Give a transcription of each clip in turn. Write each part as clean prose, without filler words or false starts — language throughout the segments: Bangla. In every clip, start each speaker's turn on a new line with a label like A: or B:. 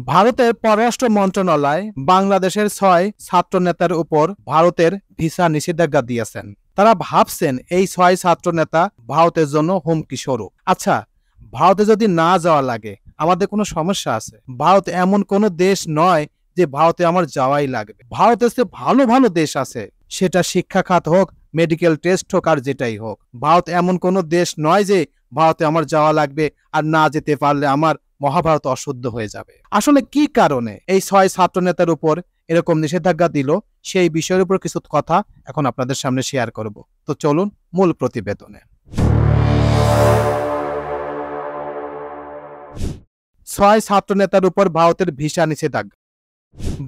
A: ভারতের পররাষ্ট্র মন্ত্রণালয় বাংলাদেশের ৬ ছাত্রনেতার উপর ভারতের ভিসা নিষেধাজ্ঞা দিয়েছেন। তারা ভাবছেন এই ৬ ছাত্রনেতা ভারতের জন্য হুমকি স্বরূপ। আচ্ছা, ভারতে যদি না যাওয়া লাগে আমাদের কোনো সমস্যা আছে? ভারত এমন কোনো দেশ নয় যে ভারতে আমার যাওয়াই লাগবে। ভারতের চেয়ে ভালো ভালো দেশ আছে, সেটা শিক্ষা খাত হোক, মেডিকেল টেস্ট হোক, আর যেটাই হোক। ভারত এমন কোনো দেশ নয় যে ভারতে আমার যাওয়া লাগবে, আর না যেতে পারলে আমার মহাভারত অশুদ্ধ হয়ে যাবে। আসলে কি কারণে এই ৬ ছাত্রনেতার উপর এরকম নিষেধাজ্ঞা দিল, সেই বিষয়ের উপর কিছু কথা এখন আপনাদের সামনে শেয়ার করব। তো চলুন মূল প্রতিবেদনে। ৬ ছাত্রনেতার উপর ভারতের ভিসা নিষেধাজ্ঞা।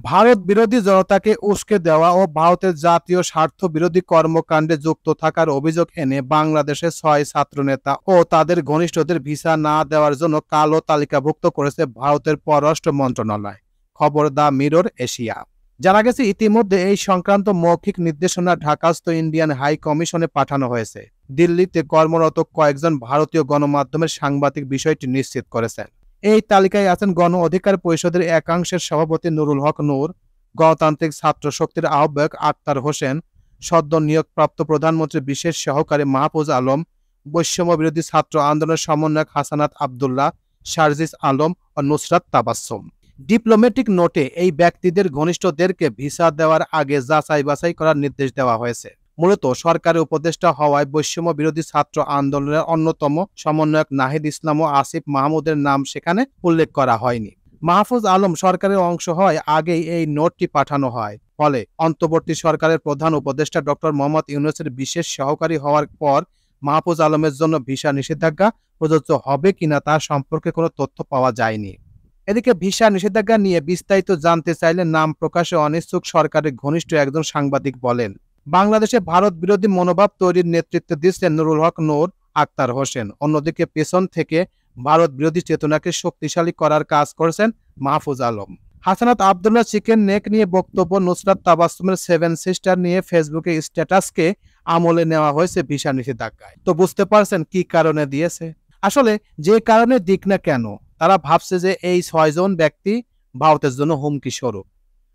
A: ভারত বিরোধী জনতাকে উস্কে দেওয়া ও ভারতের জাতীয় স্বার্থ বিরোধী কর্মকাণ্ডে যুক্ত থাকার অভিযোগ এনে বাংলাদেশের ৬ ছাত্রনেতা ও তাদের ঘনিষ্ঠদের ভিসা না দেওয়ার জন্য কালো তালিকাভুক্ত করেছে ভারতের পররাষ্ট্র মন্ত্রণালয়। খবর দ্য মিরর এশিয়া। জানা গেছে ইতিমধ্যে এই সংক্রান্ত মৌখিক নির্দেশনা ঢাকাস্থ ইন্ডিয়ান হাই কমিশনে পাঠানো হয়েছে। দিল্লিতে কর্মরত কয়েকজন ভারতীয় গণমাধ্যমের সাংবাদিক বিষয়টি নিশ্চিত করেছেন। এই তালিকায় আছেন গণ অধিকার পরিষদের একাংশের সভাপতি নুরুল হক নূর, গণতান্ত্রিক ছাত্র শক্তির আহ্বায়ক আক্তার হোসেন, সদ্য নিয়োগপ্রাপ্ত প্রধানমন্ত্রীর বিশেষ সহকারী মাহফুজ আলম, বৈষম্য বিরোধী ছাত্র আন্দোলনের সমন্বয়ক হাসানাত আবদুল্লাহ, শারজিস আলম ও নুসরাত তাবাসসুম। ডিপ্লোম্যাটিক নোটে এই ব্যক্তিদের ঘনিষ্ঠদেরকে ভিসা দেওয়ার আগে যাচাই বাছাই করার নির্দেশ দেওয়া হয়েছে। মূলত সরকারের উপদেষ্টা হওয়ায় বৈষম্য বিরোধী ছাত্র আন্দোলনের অন্যতম সমন্বয়ক নাহিদ ইসলাম ও আসিফ মাহমুদের নাম সেখানে উল্লেখ করা হয়নি। মাহফুজ আলম সরকারের অংশ হয় আগেই এই নোটটি পাঠানো হয়। ফলে অন্তর্বর্তী সরকারের প্রধান উপদেষ্টা ডক্টর মোহাম্মদ ইউনূসের বিশেষ সহকারী হওয়ার পর মাহফুজ আলমের জন্য ভিসা নিষেধাজ্ঞা প্রযোজ্য হবে কিনা তা সম্পর্কে কোনো তথ্য পাওয়া যায়নি। এদিকে ভিসা নিষেধাজ্ঞা নিয়ে বিস্তারিত জানতে চাইলে নাম প্রকাশে অনিচ্ছুক সরকারের ঘনিষ্ঠ একজন সাংবাদিক বলেন, বাংলাদেশে ভারত বিরোধী মনোভাব তৈরির নেতৃত্ব দিচ্ছেন নুরুল হক নূর, আক্তার হোসেন। অন্যদিকে পেছন থেকে ভারত বিরোধী চেতনাকে শক্তিশালী করার কাজ করেছেন মাহফুজ আলম। হাসানাত আবদুল্লাহ চিকেন নেক নিয়ে বক্তব্য, নুসরাত তাবাসসুমের 7 সিস্টার নিয়ে ফেসবুকে স্ট্যাটাসকে আমলে নেওয়া হয়েছে ভিসা নিষেধাজ্ঞায়। তো বুঝতে পারছেন কি কারণে দিয়েছে। আসলে যে কারণে দিক না কেন, তারা ভাবছে যে এই ৬ জন ব্যক্তি ভারতের জন্য হুমকি স্বরূপ।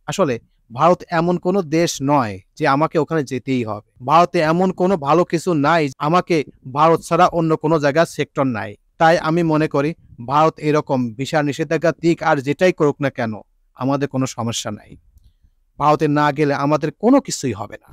A: আসলে ভারত এমন কোনো দেশ নয় যে আমাকে ওখানে যেতেই হবে। ভারতে এমন কোনো ভালো কিছু নাই, আমাকে ভারত ছাড়া অন্য কোনো জায়গার সেক্টর নাই। তাই আমি মনে করি ভারত এরকম ভিসা নিষেধাজ্ঞা দিক আর যেটাই করুক না কেন, আমাদের কোনো সমস্যা নাই। ভারতে না গেলে আমাদের কোনো কিছুই হবে না।